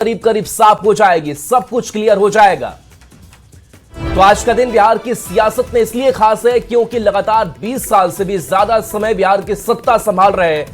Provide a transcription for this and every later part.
करीब करीब साफ हो जाएगी, सब कुछ क्लियर हो जाएगा। तो आज का दिन बिहार की सियासत में इसलिए खास है क्योंकि लगातार 20 साल से भी ज्यादा समय बिहार की सत्ता संभाल रहे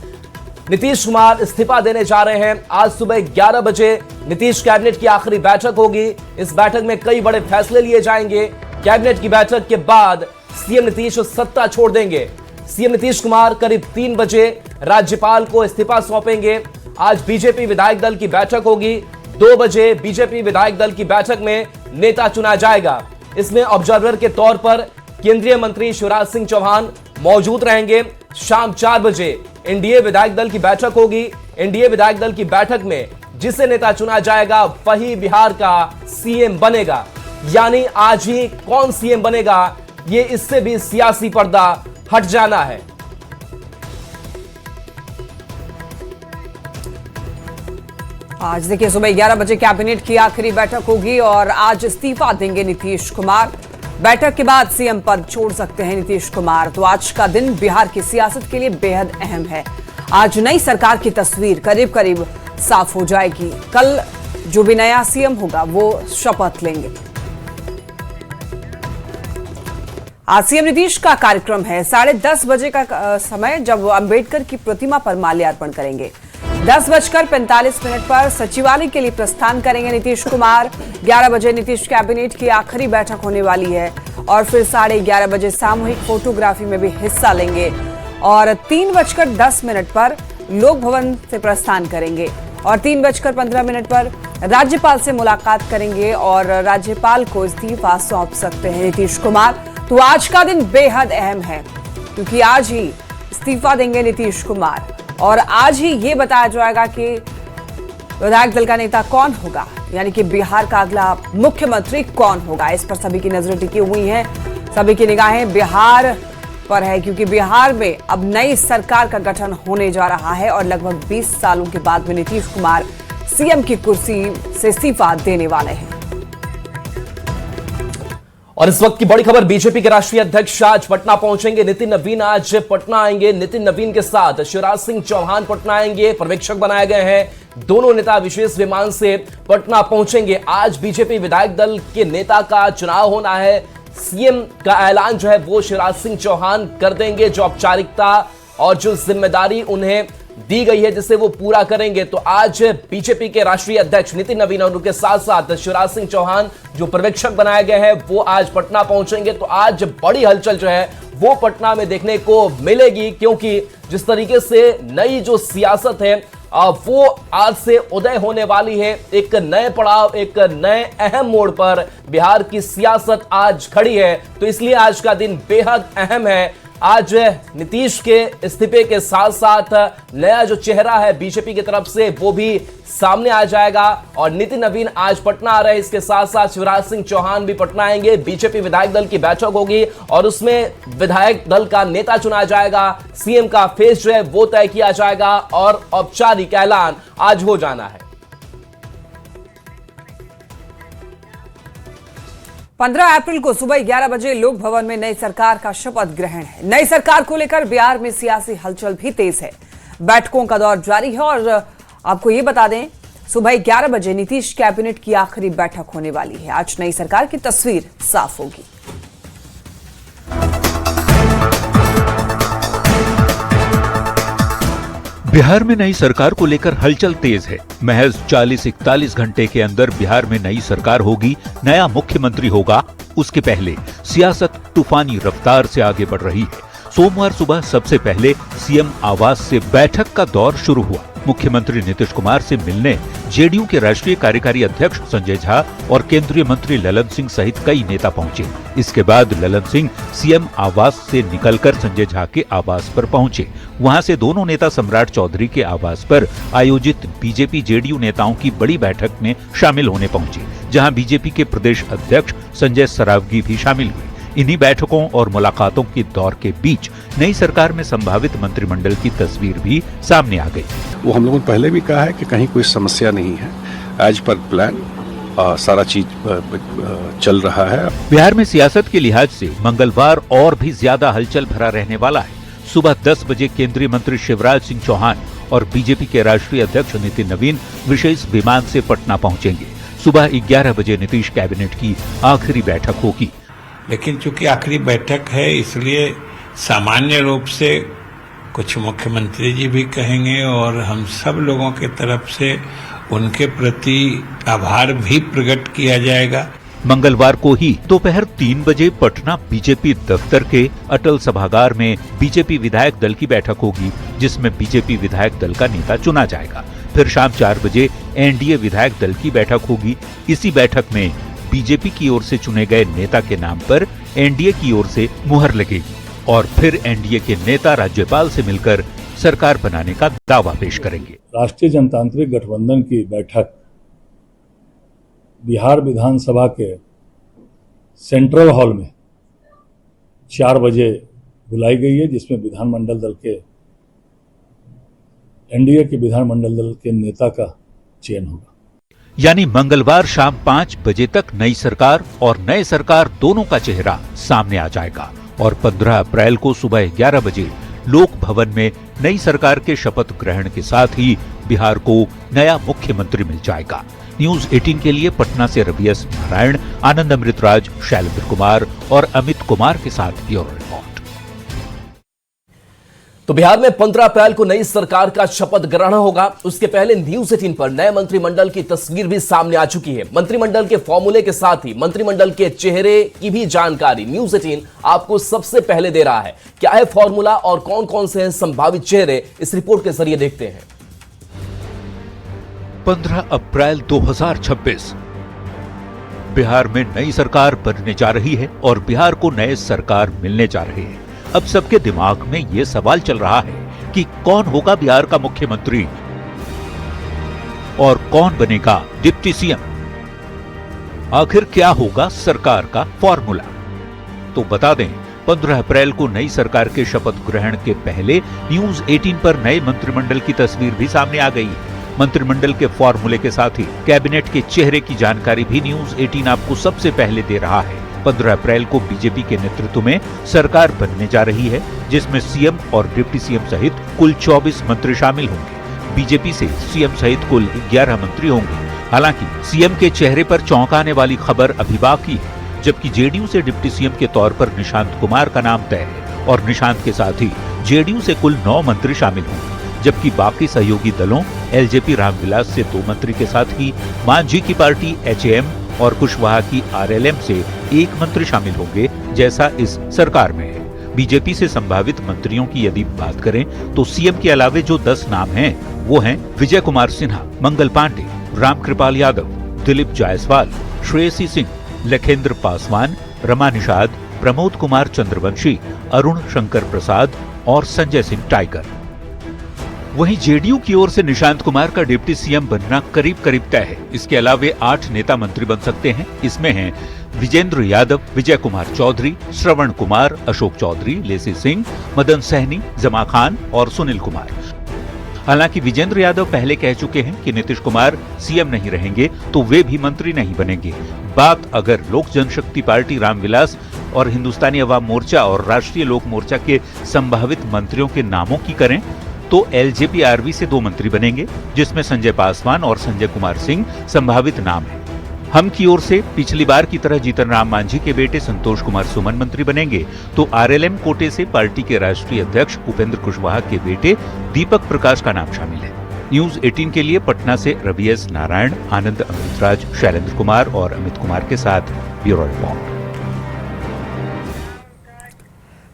नीतीश कुमार इस्तीफा देने जा रहे हैं। आज सुबह 11 बजे नीतीश कैबिनेट की आखिरी बैठक होगी। इस बैठक में कई बड़े फैसले लिए जाएंगे। कैबिनेट की बैठक के बाद सीएम नीतीश सत्ता छोड़ देंगे। सीएम नीतीश कुमार करीब 3 बजे राज्यपाल को इस्तीफा सौंपेंगे। आज बीजेपी विधायक दल की बैठक होगी। 2 बजे बीजेपी विधायक दल की बैठक में नेता चुना जाएगा। इसमें ऑब्जर्वर के तौर पर केंद्रीय मंत्री शिवराज सिंह चौहान मौजूद रहेंगे। शाम 4 बजे एनडीए विधायक दल की बैठक होगी। एनडीए विधायक दल की बैठक में जिसे नेता चुना जाएगा वही बिहार का सीएम बनेगा। यानी आज ही कौन सीएम बनेगा, ये इससे भी सियासी पर्दा हट जाना है। आज देखिए सुबह 11 बजे कैबिनेट की आखिरी बैठक होगी और आज इस्तीफा देंगे नीतीश कुमार। बैठक के बाद सीएम पद छोड़ सकते हैं नीतीश कुमार। तो आज का दिन बिहार की सियासत के लिए बेहद अहम है। आज नई सरकार की तस्वीर करीब करीब साफ हो जाएगी। कल जो भी नया सीएम होगा वो शपथ लेंगे। आज सीएम नीतीश का कार्यक्रम है। 10:30 बजे का समय जब अंबेडकर की प्रतिमा पर माल्यार्पण करेंगे। 10:45 पर सचिवालय के लिए प्रस्थान करेंगे नीतीश कुमार। 11 बजे नीतीश कैबिनेट की आखिरी बैठक होने वाली है और फिर 11:30 बजे सामूहिक फोटोग्राफी में भी हिस्सा लेंगे और 3:10 पर लोक भवन से प्रस्थान करेंगे और 3:15 पर राज्यपाल से मुलाकात करेंगे और राज्यपाल को इस्तीफा सौंप सकते हैं नीतीश कुमार। तो आज का दिन बेहद अहम है क्योंकि आज ही इस्तीफा देंगे नीतीश कुमार और आज ही ये बताया जाएगा कि विधायक दल का नेता कौन होगा, यानी कि बिहार का अगला मुख्यमंत्री कौन होगा। इस पर सभी की नजरें टिकी हुई हैं, सभी की निगाहें बिहार पर है क्योंकि बिहार में अब नई सरकार का गठन होने जा रहा है और लगभग 20 सालों के बाद में नीतीश कुमार सीएम की कुर्सी से इस्तीफा देने वाले हैं। और इस वक्त की बड़ी खबर, बीजेपी के राष्ट्रीय अध्यक्ष आज पटना पहुंचेंगे। नितिन नवीन आज पटना आएंगे। नितिन नवीन के साथ शिवराज सिंह चौहान पटना आएंगे, पर्यवेक्षक बनाए गए हैं। दोनों नेता विशेष विमान से पटना पहुंचेंगे। आज बीजेपी विधायक दल के नेता का चुनाव होना है। सीएम का ऐलान जो है वो शिवराज सिंह चौहान कर देंगे। जो औपचारिकता और जो जिम्मेदारी उन्हें दी गई है जिसे वो पूरा करेंगे। तो आज बीजेपी के राष्ट्रीय अध्यक्ष नितिन नवीन और उनके साथ साथ शिवराज सिंह चौहान जो पर्यवेक्षक बनाए गए हैं वो आज पटना पहुंचेंगे। तो आज बड़ी हलचल जो है वो पटना में देखने को मिलेगी क्योंकि जिस तरीके से नई जो सियासत है वो आज से उदय होने वाली है। एक नए पड़ाव, एक नए अहम मोड़ पर बिहार की सियासत आज खड़ी है। तो इसलिए आज का दिन बेहद अहम है। आज नीतीश के इस्तीफे के साथ साथ नया जो चेहरा है बीजेपी की तरफ से वो भी सामने आ जाएगा और नितिन नवीन आज पटना आ रहे हैं। इसके साथ साथ शिवराज सिंह चौहान भी पटना आएंगे। बीजेपी विधायक दल की बैठक होगी और उसमें विधायक दल का नेता चुना जाएगा। सीएम का फेस जो है वो तय किया जाएगा और औपचारिक ऐलान आज हो जाना है। 15 अप्रैल को सुबह 11 बजे लोक भवन में नई सरकार का शपथ ग्रहण है। नई सरकार को लेकर बिहार में सियासी हलचल भी तेज है। बैठकों का दौर जारी है और आपको ये बता दें सुबह 11 बजे नीतीश कैबिनेट की आखिरी बैठक होने वाली है। आज नई सरकार की तस्वीर साफ होगी। बिहार में नई सरकार को लेकर हलचल तेज है। महज 40-41 घंटे के अंदर बिहार में नई सरकार होगी, नया मुख्यमंत्री होगा। उसके पहले सियासत तूफानी रफ्तार से आगे बढ़ रही है। सोमवार सुबह सबसे पहले सीएम आवास से बैठक का दौर शुरू हुआ। मुख्यमंत्री नीतीश कुमार से मिलने जेडीयू के राष्ट्रीय कार्यकारी अध्यक्ष संजय झा और केंद्रीय मंत्री ललन सिंह सहित कई नेता पहुंचे। इसके बाद ललन सिंह सीएम आवास से निकलकर संजय झा के आवास पर पहुंचे। वहां से दोनों नेता सम्राट चौधरी के आवास पर आयोजित बीजेपी जेडीयू नेताओं की बड़ी बैठक में शामिल होने पहुंचे, जहां बीजेपी के प्रदेश अध्यक्ष संजय सरावगी भी शामिल हुए। इन्हीं बैठकों और मुलाकातों के दौर के बीच नई सरकार में संभावित मंत्रिमंडल की तस्वीर भी सामने आ गई। वो हम लोगों ने पहले भी कहा है कि कहीं कोई समस्या नहीं है। एज पर प्लान सारा चीज चल रहा है। बिहार में सियासत के लिहाज से मंगलवार और भी ज्यादा हलचल भरा रहने वाला है। सुबह 10 बजे केंद्रीय मंत्री शिवराज सिंह चौहान और बीजेपी के राष्ट्रीय अध्यक्ष नितिन नवीन विशेष विमान से पटना पहुंचेंगे। सुबह 11 बजे नीतीश कैबिनेट की आखिरी बैठक होगी। लेकिन चूंकि आखिरी बैठक है, इसलिए सामान्य रूप से कुछ मुख्यमंत्री जी भी कहेंगे और हम सब लोगों के तरफ से उनके प्रति आभार भी प्रकट किया जाएगा। मंगलवार को ही दोपहर 3 बजे पटना बीजेपी दफ्तर के अटल सभागार में बीजेपी विधायक दल की बैठक होगी, जिसमें बीजेपी विधायक दल का नेता चुना जाएगा। फिर शाम 4 बजे एनडीए विधायक दल की बैठक होगी। इसी बैठक में बीजेपी की ओर से चुने गए नेता के नाम पर एनडीए की ओर से मुहर लगेगी और फिर एनडीए के नेता राज्यपाल से मिलकर सरकार बनाने का दावा पेश करेंगे। राष्ट्रीय जनतांत्रिक गठबंधन की बैठक बिहार विधानसभा के सेंट्रल हॉल में 4 बजे बुलाई गई है, जिसमें विधानमंडल दल के एनडीए के विधानमंडल दल के नेता का चयन होगा। यानी मंगलवार शाम 5 बजे तक नई सरकार और नए सरकार दोनों का चेहरा सामने आ जाएगा और 15 अप्रैल को सुबह 11 बजे लोक भवन में नई सरकार के शपथ ग्रहण के साथ ही बिहार को नया मुख्यमंत्री मिल जाएगा। न्यूज 18 के लिए पटना से रवि एस नारायण, आनंद अमृतराज, शैलेंद्र कुमार और अमित कुमार के साथ ब्यूरो रिपोर्ट। तो बिहार में 15 अप्रैल को नई सरकार का शपथ ग्रहण होगा। उसके पहले न्यूज 18 पर नए मंत्रिमंडल की तस्वीर भी सामने आ चुकी है। मंत्रिमंडल के फॉर्मूले के साथ ही मंत्रिमंडल के चेहरे की भी जानकारी न्यूज 18 आपको सबसे पहले दे रहा है। क्या है फॉर्मूला और कौन कौन से हैं संभावित चेहरे, इस रिपोर्ट के जरिए देखते हैं। 15 अप्रैल 2026 बिहार में नई सरकार बनने जा रही है और बिहार को नए सरकार मिलने जा रहे हैं। अब सबके दिमाग में यह सवाल चल रहा है कि कौन होगा बिहार का मुख्यमंत्री और कौन बनेगा डिप्टी सीएम। आखिर क्या होगा सरकार का फॉर्मूला? तो बता दें, 15 अप्रैल को नई सरकार के शपथ ग्रहण के पहले न्यूज 18 पर नए मंत्रिमंडल की तस्वीर भी सामने आ गई है। मंत्रिमंडल के फॉर्मूले के साथ ही कैबिनेट के चेहरे की जानकारी भी न्यूज 18 आपको सबसे पहले दे रहा है। 15 अप्रैल को बीजेपी के नेतृत्व में सरकार बनने जा रही है, जिसमें सीएम और डिप्टी सीएम सहित कुल 24 मंत्री शामिल होंगे। बीजेपी से सीएम सहित कुल 11 मंत्री होंगे। हालांकि सीएम के चेहरे पर चौंकाने वाली खबर अभी बाकी है, जबकि जेडीयू से डिप्टी सीएम के तौर पर निशांत कुमार का नाम तय है और निशांत के साथ ही जेडीयू से कुल 9 मंत्री शामिल होंगे, जबकि बाकी सहयोगी दलों एलजेपी रामविलास से 2 मंत्री के साथ ही मांझी की पार्टी एचएएम और कुशवाहा की आरएलएम से 1 मंत्री शामिल होंगे, जैसा इस सरकार में है। बीजेपी से संभावित मंत्रियों की यदि बात करें तो सीएम के अलावे जो 10 नाम हैं, वो हैं विजय कुमार सिन्हा, मंगल पांडे, रामकृपाल यादव, दिलीप जायसवाल, श्रेयसी सिंह, लखेंद्र पासवान, रमा निषाद, प्रमोद कुमार चंद्रवंशी, अरुण शंकर प्रसाद और संजय सिंह टाइगर। वहीं जेडीयू की ओर से निशांत कुमार का डिप्टी सीएम बनना करीब करीब तय है। इसके अलावे 8 नेता मंत्री बन सकते हैं। इसमें हैं विजेंद्र यादव, विजय कुमार चौधरी, श्रवण कुमार, अशोक चौधरी, लेसी सिंह, मदन सहनी, जमा खान और सुनील कुमार। हालांकि विजेंद्र यादव पहले कह चुके हैं कि नीतीश कुमार सीएम नहीं रहेंगे तो वे भी मंत्री नहीं बनेंगे। बात अगर लोक जनशक्ति पार्टी रामविलास और हिंदुस्तानी अवाम मोर्चा और राष्ट्रीय लोक मोर्चा के संभावित मंत्रियों के नामों की करें तो एलजेपी आरवी से 2 मंत्री बनेंगे, जिसमें संजय पासवान और संजय कुमार सिंह संभावित नाम हैं। हम की ओर से पिछली बार की तरह जीतन राम मांझी के बेटे संतोष कुमार सुमन मंत्री बनेंगे, तो आरएलएम कोटे से पार्टी के राष्ट्रीय अध्यक्ष उपेंद्र कुशवाहा के बेटे दीपक प्रकाश का नाम शामिल है। न्यूज 18 के लिए पटना से रवि एस नारायण, आनंद अमृतराज, शैलेंद्र कुमार और अमित कुमार के साथ bureau report.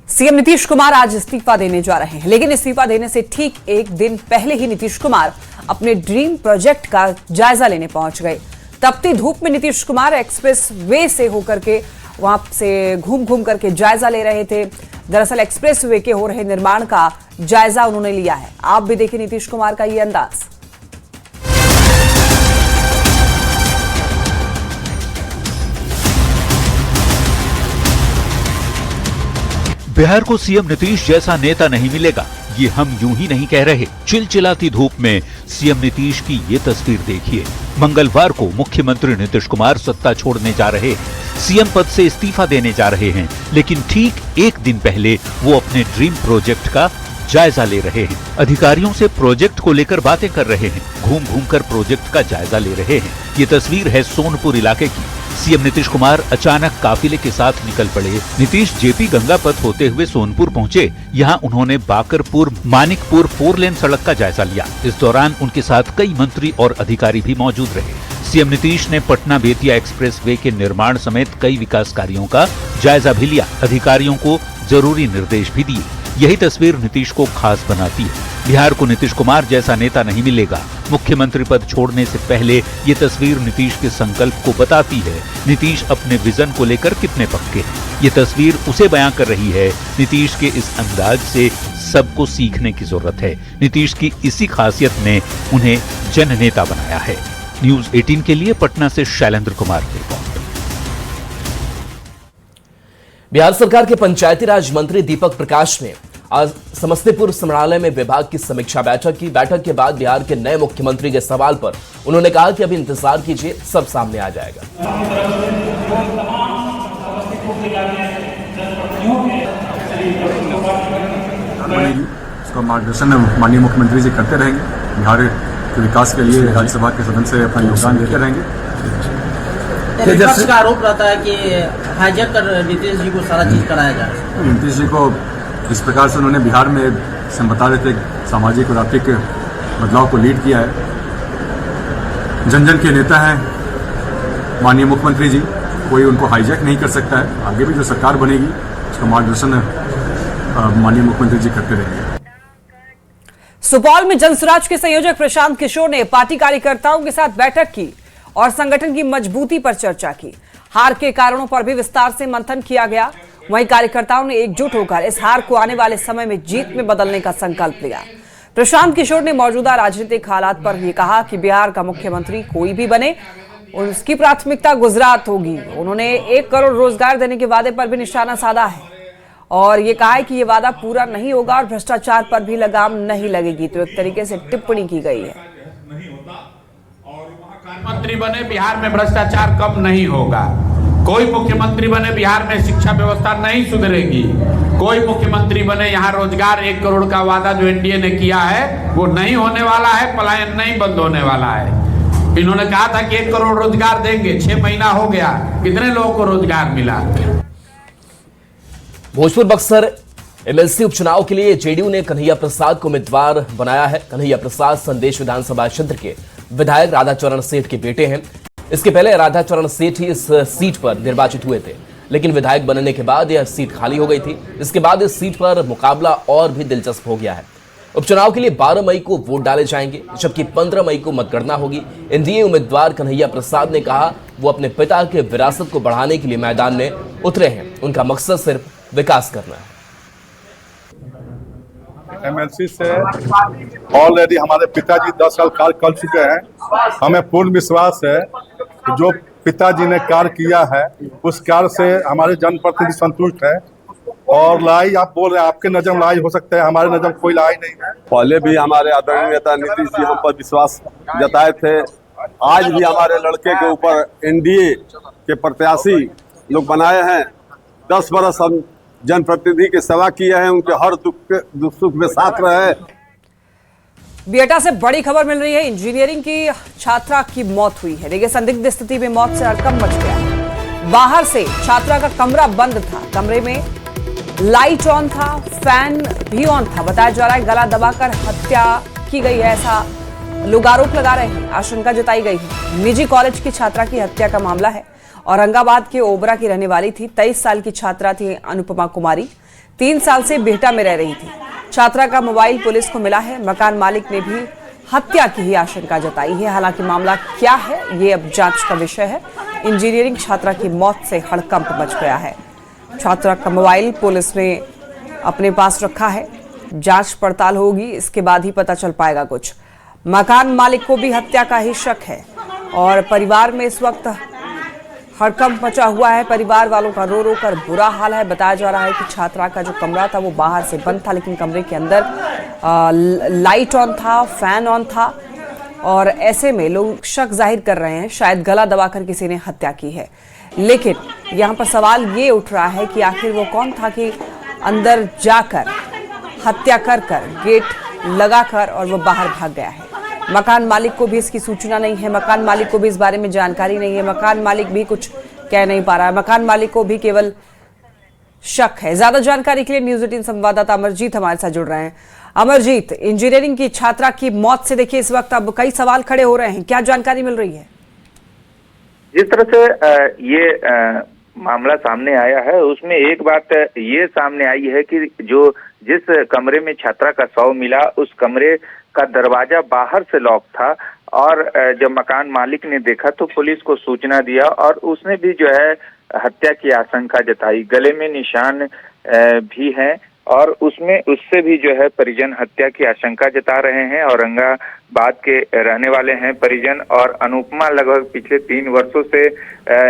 CM Nitish Kumar आज इस्तीफा देने जा रहे हैं, लेकिन इस्तीफा देने से ठीक एक दिन पहले ही नीतीश कुमार अपने ड्रीम प्रोजेक्ट का जायजा लेने पहुंच गए। तपती धूप में नीतीश कुमार एक्सप्रेस वे से होकर के वहां से घूम घूम करके जायजा ले रहे थे। दरअसल एक्सप्रेस वे के हो रहे निर्माण का जायजा उन्होंने लिया है। आप भी देखिए नीतीश कुमार का ये अंदाज। बिहार को सीएम नीतीश जैसा नेता नहीं मिलेगा, ये हम यूं ही नहीं कह रहे। चिलचिलाती धूप में सीएम नीतीश की ये तस्वीर देखिए। मंगलवार को मुख्यमंत्री नीतीश कुमार सत्ता छोड़ने जा रहे हैं, सीएम पद से इस्तीफा देने जा रहे हैं, लेकिन ठीक एक दिन पहले वो अपने ड्रीम प्रोजेक्ट का जायजा ले रहे हैं। अधिकारियों से प्रोजेक्ट को लेकर बातें कर रहे हैं, घूम घूम कर प्रोजेक्ट का जायजा ले रहे हैं। ये तस्वीर है सोनपुर इलाके की। सीएम नीतीश कुमार अचानक काफिले के साथ निकल पड़े। नीतीश जेपी गंगा पथ होते हुए सोनपुर पहुंचे। यहां उन्होंने बाकरपुर मानिकपुर 4 लेन सड़क का जायजा लिया। इस दौरान उनके साथ कई मंत्री और अधिकारी भी मौजूद रहे। सीएम नीतीश ने पटना बेतिया एक्सप्रेसवे के निर्माण समेत कई विकास कार्यों का जायजा भी लिया। अधिकारियों को जरूरी निर्देश भी दिए। यही तस्वीर नीतीश को खास बनाती है। बिहार को नीतीश कुमार जैसा नेता नहीं मिलेगा। मुख्यमंत्री पद छोड़ने से पहले ये तस्वीर नीतीश के संकल्प को बताती है। नीतीश अपने विजन को लेकर कितने पक्के हैं। ये तस्वीर उसे बयां कर रही है। नीतीश के इस अंदाज से सबको सीखने की जरूरत है। नीतीश की इसी खासियत ने उन्हें जननेता बनाया है। न्यूज 18 के लिए पटना से शैलेंद्र कुमार की रिपोर्ट। बिहार सरकार के पंचायती राज मंत्री दीपक प्रकाश ने आज समस्तीपुर समरालय में विभाग की समीक्षा बैठक की। बैठक के बाद बिहार के नए मुख्यमंत्री के सवाल पर उन्होंने कहा कि अभी इंतजार कीजिए, सब सामने आ जाएगा। उसका मार्गदर्शन माननीय मुख्यमंत्री जी करते रहेंगे। बिहार के विकास के लिए राज्यसभा के सदन से अपना योगदान देते रहेंगे। विपक्ष का आरोप रहता है कि हाईजैक कर नीतीश जी को सारा चीज कराया जा रहा है। नीतीश जी को इस प्रकार से उन्होंने बिहार में हम बता देते सामाजिक और आर्थिक बदलाव को लीड किया है। जन जन के नेता हैं माननीय मुख्यमंत्री जी, कोई उनको हाईजैक नहीं कर सकता है। आगे भी जो सरकार बनेगी उसका मार्गदर्शन माननीय मुख्यमंत्री जी करते रहेंगे। सुपौल में जनसुराज के संयोजक प्रशांत किशोर ने पार्टी कार्यकर्ताओं के साथ बैठक की और संगठन की मजबूती पर चर्चा की। हार के कारणों पर भी विस्तार से मंथन किया गया। वहीं कार्यकर्ताओं ने एकजुट होकर इस हार को आने वाले समय में जीत में बदलने का संकल्प लिया। प्रशांत किशोर ने मौजूदा राजनीतिक हालात पर यह कहा कि बिहार का मुख्यमंत्री कोई भी बने, उसकी प्राथमिकता गुजरात होगी। उन्होंने 1 करोड़ रोजगार देने के वादे पर भी निशाना साधा है और ये कहा है कि ये वादा पूरा नहीं होगा और भ्रष्टाचार पर भी लगाम नहीं लगेगी। तो एक तरीके से टिप्पणी की गई है। मुख्यमंत्री बने बिहार में भ्रष्टाचार कम नहीं होगा। कोई मुख्यमंत्री बने बिहार में शिक्षा व्यवस्था नहीं सुधरेगी। कोई मुख्यमंत्री बने यहाँ रोजगार 1 करोड़ का वादा जो एनडीए ने किया है वो नहीं होने वाला है। पलायन नहीं बंद होने वाला है। इन्होंने कहा था कि 1 करोड़ रोजगार देंगे, 6 महीना हो गया, कितने लोगों को रोजगार मिला? भोजपुर बक्सर एमएलसी उपचुनाव के लिए जेडीयू ने कन्हैया प्रसाद को उम्मीदवार बनाया है। कन्हैया प्रसाद संदेश विधानसभा क्षेत्र के विधायक राधाचरण सेठ के बेटे हैं। इसके पहले राधाचरण सेठ ही इस सीट पर निर्वाचित हुए थे, लेकिन विधायक बनने के बाद यह सीट खाली हो गई थी। इसके बाद इस सीट पर मुकाबला और भी दिलचस्प हो गया है। उपचुनाव के लिए 12 मई को वोट डाले जाएंगे, जबकि 15 मई को मतगणना होगी। एनडीए उम्मीदवार कन्हैया प्रसाद ने कहा वो अपने पिता के विरासत को बढ़ाने के लिए मैदान में उतरे हैं। उनका मकसद सिर्फ विकास करना है। एमएलसी से ऑलरेडी हमारे पिताजी 10 साल कार्य कर चुके हैं। हमें पूर्ण विश्वास है कि जो पिताजी ने कार्य किया है उस कार्य से हमारे जनप्रतिनिधि संतुष्ट है। और लड़ाई आप बोल रहे हैं, आपके नजर लड़ाई हो सकता है, हमारे नजर कोई लड़ाई नहीं है। पहले भी हमारे आदरणीय नेता नीतीश जी हम पर विश्वास जताए थे। आज भी हमारे लड़के के ऊपर एनडीए के प्रत्याशी लोग बनाए हैं। 10 बरस हम जनप्रतिनिधि की सेवा किए हैं, उनके हर दुख सुख में साथ रहे। बिहटा से बड़ी खबर मिल रही है। इंजीनियरिंग की छात्रा की मौत हुई है। देखिए, संदिग्ध स्थिति में मौत से हड़कंप मच गया। बाहर से छात्रा का कमरा बंद था, कमरे में लाइट ऑन था, फैन भी ऑन था। बताया जा रहा है गला दबाकर हत्या की गई है, ऐसा लोग आरोप लगा रहे हैं, आशंका जताई गई है। निजी कॉलेज की छात्रा की हत्या का मामला है। औरंगाबाद के ओबरा की रहने वाली थी। 23 साल की छात्रा थी अनुपमा कुमारी। 3 साल से बिहटा में रह रही थी। छात्रा का मोबाइल पुलिस को मिला है। मकान मालिक ने भी हत्या की ही आशंका जताई है। हालांकि मामला क्या है ये अब जांच का विषय है। इंजीनियरिंग छात्रा की मौत से हड़कंप मच गया है। छात्रा का मोबाइल पुलिस ने अपने पास रखा है। जांच पड़ताल होगी, इसके बाद ही पता चल पाएगा कुछ। मकान मालिक को भी हत्या का ही शक है और परिवार में इस वक्त हड़कंप मचा हुआ है। परिवार वालों का रो रो कर बुरा हाल है। बताया जा रहा है कि छात्रा का जो कमरा था वो बाहर से बंद था, लेकिन कमरे के अंदर लाइट ऑन था, फैन ऑन था और ऐसे में लोग शक जाहिर कर रहे हैं शायद गला दबाकर किसी ने हत्या की है। लेकिन यहाँ पर सवाल ये उठ रहा है कि आखिर वो कौन था कि अंदर जाकर हत्या कर गेट लगाकर और वो बाहर भाग गया है। मकान मालिक को भी इसकी सूचना नहीं है, मकान मालिक को भी इस बारे में जानकारी नहीं है, मकान मालिक भी कुछ कह नहीं पा रहा है, मकान मालिक को भी केवल शक है। ज्यादा जानकारी के लिए न्यूज़ 18 संवाददाता अमरजीत हमारे साथ जुड़ रहे हैं। अमरजीत, इंजीनियरिंग की छात्रा की मौत से देखिए इस वक्त अब कई सवाल खड़े हो रहे हैं, क्या जानकारी मिल रही है? जिस तरह से ये मामला सामने आया है उसमें एक बात ये सामने आई है कि जिस कमरे में छात्रा का शव मिला उस कमरे का दरवाजा बाहर से लॉक था और जब मकान मालिक ने देखा तो पुलिस को सूचना दिया और उसने भी जो है हत्या की आशंका जताई। गले में निशान भी हैं और उससे भी जो है परिजन हत्या की आशंका जता रहे हैं। औरंगाबाद के रहने वाले हैं परिजन और अनुपमा लगभग पिछले 3 वर्षों से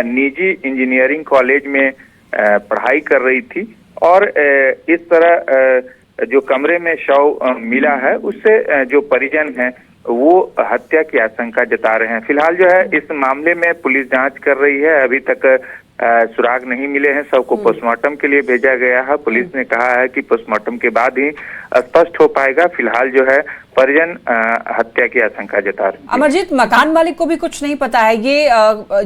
निजी इंजीनियरिंग कॉलेज में पढ़ाई कर रही थी और इस तरह जो कमरे में शव मिला है उससे जो परिजन हैं वो हत्या की आशंका जता रहे हैं। फिलहाल जो है इस मामले में पुलिस जांच कर रही है, अभी तक सुराग नहीं मिले हैं। शव को पोस्टमार्टम के लिए भेजा गया है। पुलिस ने कहा है कि पोस्टमार्टम के बाद ही स्पष्ट हो पाएगा। फिलहाल जो है परिजन हत्या की आशंका जता रहे हैं। अमरजीत, मकान मालिक को भी कुछ नहीं पता है, ये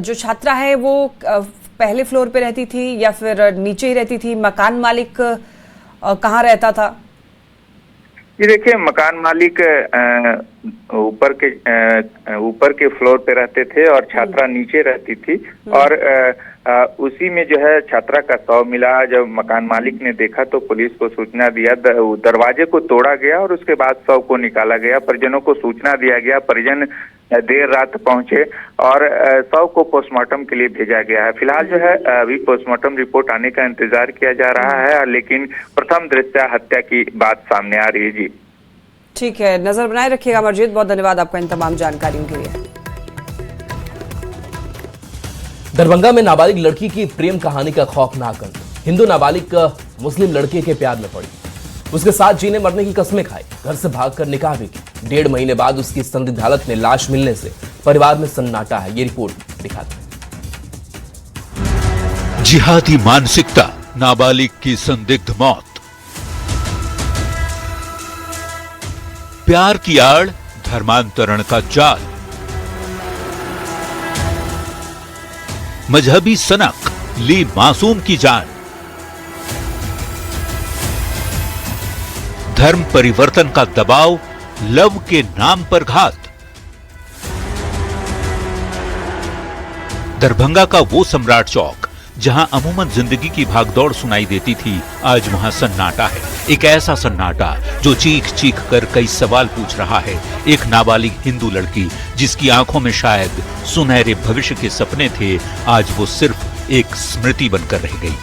जो छात्रा है वो पहले फ्लोर पे रहती थी या फिर नीचे ही रहती थी? मकान मालिक कहाँ रहता था? ये देखिए, मकान मालिक ऊपर के फ्लोर पे रहते थे और छात्रा नीचे रहती थी और उसी में जो है छात्रा का शव मिला। जब मकान मालिक ने देखा तो पुलिस को सूचना दिया, दरवाजे को तोड़ा गया और उसके बाद शव को निकाला गया। परिजनों को सूचना दिया गया, परिजन देर रात पहुंचे और शव को पोस्टमार्टम के लिए भेजा गया है। फिलहाल जो है अभी पोस्टमार्टम रिपोर्ट आने का इंतजार किया जा रहा है, लेकिन प्रथम दृष्टया हत्या की बात सामने आ रही है। जी ठीक है, नजर बनाए रखिएगा अमरजीत, बहुत धन्यवाद आपका इन तमाम जानकारियों के लिए। दरभंगा में नाबालिग लड़की की प्रेम कहानी का खौफनाक अंत। हिंदू नाबालिग मुस्लिम लड़के के प्यार में पड़ी, उसके साथ जीने मरने की कस्में खाई, घर से भागकर निकाह भी की। 1.5 महीने बाद उसकी संदिग्ध हालत में लाश मिलने से परिवार में सन्नाटा है। ये रिपोर्ट दिखाते हैं। जिहादी मानसिकता, नाबालिग की संदिग्ध मौत, प्यार की आड़, धर्मांतरण का जाल, मजहबी सनक ली मासूम की जान, धर्म परिवर्तन का दबाव, लव के नाम पर घात। दरभंगा का वो सम्राट चौक जहां अमूमन जिंदगी की भागदौड़ सुनाई देती थी, आज वहां सन्नाटा है। एक ऐसा सन्नाटा जो चीख चीख कर कई सवाल पूछ रहा है। एक नाबालिग हिंदू लड़की जिसकी आंखों में शायद सुनहरे भविष्य के सपने थे, आज वो सिर्फ एक स्मृति बनकर रह गई।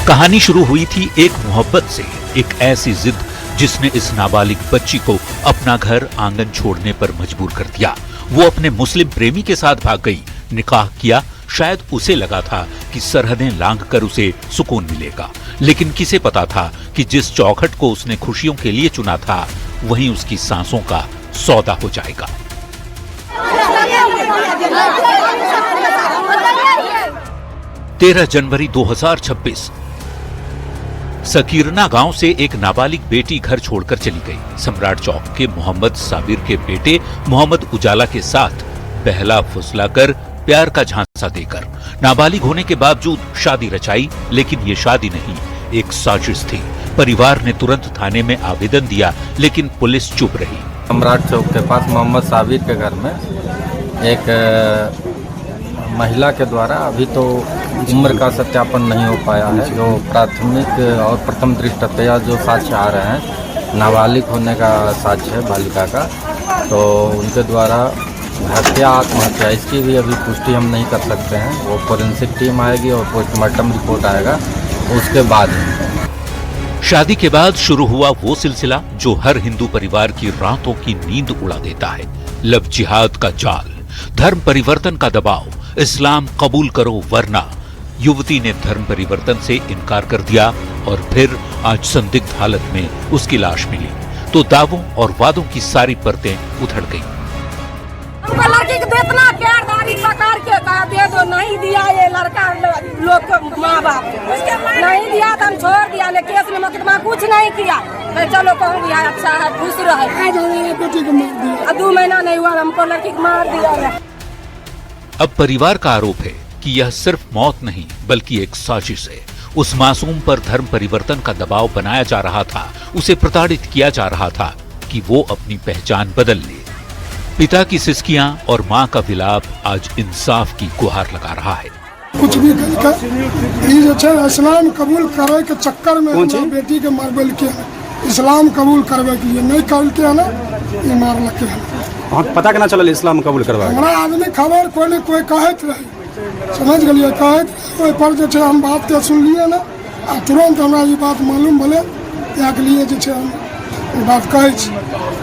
कहानी शुरू हुई थी एक मोहब्बत से, एक ऐसी जिद जिसने इस नाबालिग बच्ची को अपना घर आंगन छोड़ने पर मजबूर कर दिया। वो अपने मुस्लिम प्रेमी के साथ भाग गई, निकाह किया। शायद उसे लगा था कि सरहदें लांघकर उसे सुकून मिलेगा, लेकिन किसे पता था कि जिस चौखट को उसने खुशियों के लिए चुना था वहीं उसकी सांसों का सौदा हो जाएगा। 13 जनवरी 2026 सकीरना गांव से एक नाबालिग बेटी घर छोड़कर चली गई। सम्राट चौक के मोहम्मद साबिर के बेटे मोहम्मद उजाला के साथ पहला फुसलाकर, प्यार का झांसा देकर नाबालिग होने के बावजूद शादी रचाई, लेकिन ये शादी नहीं, एक साजिश थी। परिवार ने तुरंत थाने में आवेदन दिया, लेकिन पुलिस चुप रही। सम्राट चौक के पास मोहम्मद साबिर के घर में एक महिला के द्वारा अभी तो उम्र का सत्यापन नहीं हो पाया है, जो प्राथमिक और प्रथम दृष्टया जो साक्ष्य आ रहे हैं नाबालिग होने का साक्ष्य है बालिका का, तो उनके द्वारा हत्या आत्महत्या इसकी भी अभी पुष्टि हम नहीं कर सकते हैं। वो फोरेंसिक टीम आएगी और पोस्टमार्टम रिपोर्ट आएगा, उसके बाद। शादी के बाद शुरू हुआ वो सिलसिला जो हर हिंदू परिवार की रातों की नींद उड़ा देता है। लव जिहाद का जाल, धर्म परिवर्तन का दबाव, इस्लाम कबूल करो वरना। युवती ने धर्म परिवर्तन से इनकार कर दिया और फिर आज संदिग्ध हालत में उसकी लाश मिली तो दावों और वादों की सारी परतें उधड़ गईं। लड़की को इतना प्यारदारी पकड़ के दे तो नहीं दिया ये लड़का लोग को माँ बाप नहीं दिया तो हम छोड़ दिया, लेकिन केस में मुकदमा कुछ नहीं किया। मैं चलो कहूँ दिया अच्छा है, खुश रहे। 2 महीना नहीं हुआ हमको लड़की को मार दिया। अब परिवार का आरोप है कि यह सिर्फ मौत नहीं बल्कि एक साजिश है। उस मासूम पर धर्म परिवर्तन का दबाव बनाया जा रहा था, उसे प्रताड़ित किया जा रहा था कि वो अपनी पहचान बदल ले। पिता की सिसकियां और मां का विलाप आज इंसाफ की गुहार लगा रहा है। कुछ भी इस्लाम कबूल करे के चक्कर में बेटी के मारबल के इस्लाम कबूल करवे के लिए नहीं कर के ना ये मार लगे। पता केना चलल इस्लाम कबूल करवा? हमरा आदमी खबर कोई न कोई कहत रहे, समझ गलिए कहत ओइ पर जे हम बात के सुन लिए ना आ तुरंत हमरा ये बात मालूम भले या के लिए जे हम बात कहै छी।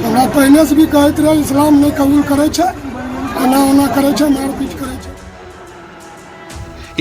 हमरा पहले से भी कहत रहे इस्लाम नहीं कबूल करे छे, एना ओना करे छे, मारपीट करे छे।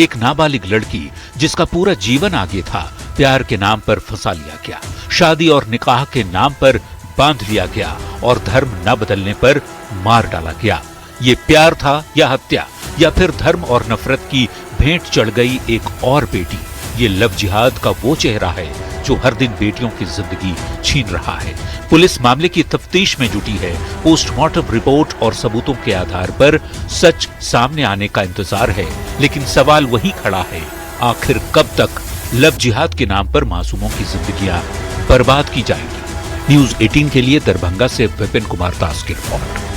एक नाबालिग लड़की जिसका पूरा जीवन आगे था, प्यार के नाम पर फंसा लिया गया, शादी और निकाह के नाम पर बांध लिया गया और धर्म न बदलने पर मार डाला गया। ये प्यार था या हत्या, या फिर धर्म और नफरत की भेंट चढ़ गई एक और बेटी। ये लव जिहाद का वो चेहरा है जो हर दिन बेटियों की जिंदगी छीन रहा है। पुलिस मामले की तफ्तीश में जुटी है। पोस्टमार्टम रिपोर्ट और सबूतों के आधार पर सच सामने आने का इंतजार है। लेकिन सवाल वही खड़ा है, आखिर कब तक लव जिहाद के नाम पर मासूमों की जिंदगियां बर्बाद की जाएंगी? न्यूज़ 18 के लिए दरभंगा से विपिन कुमार दास की रिपोर्ट।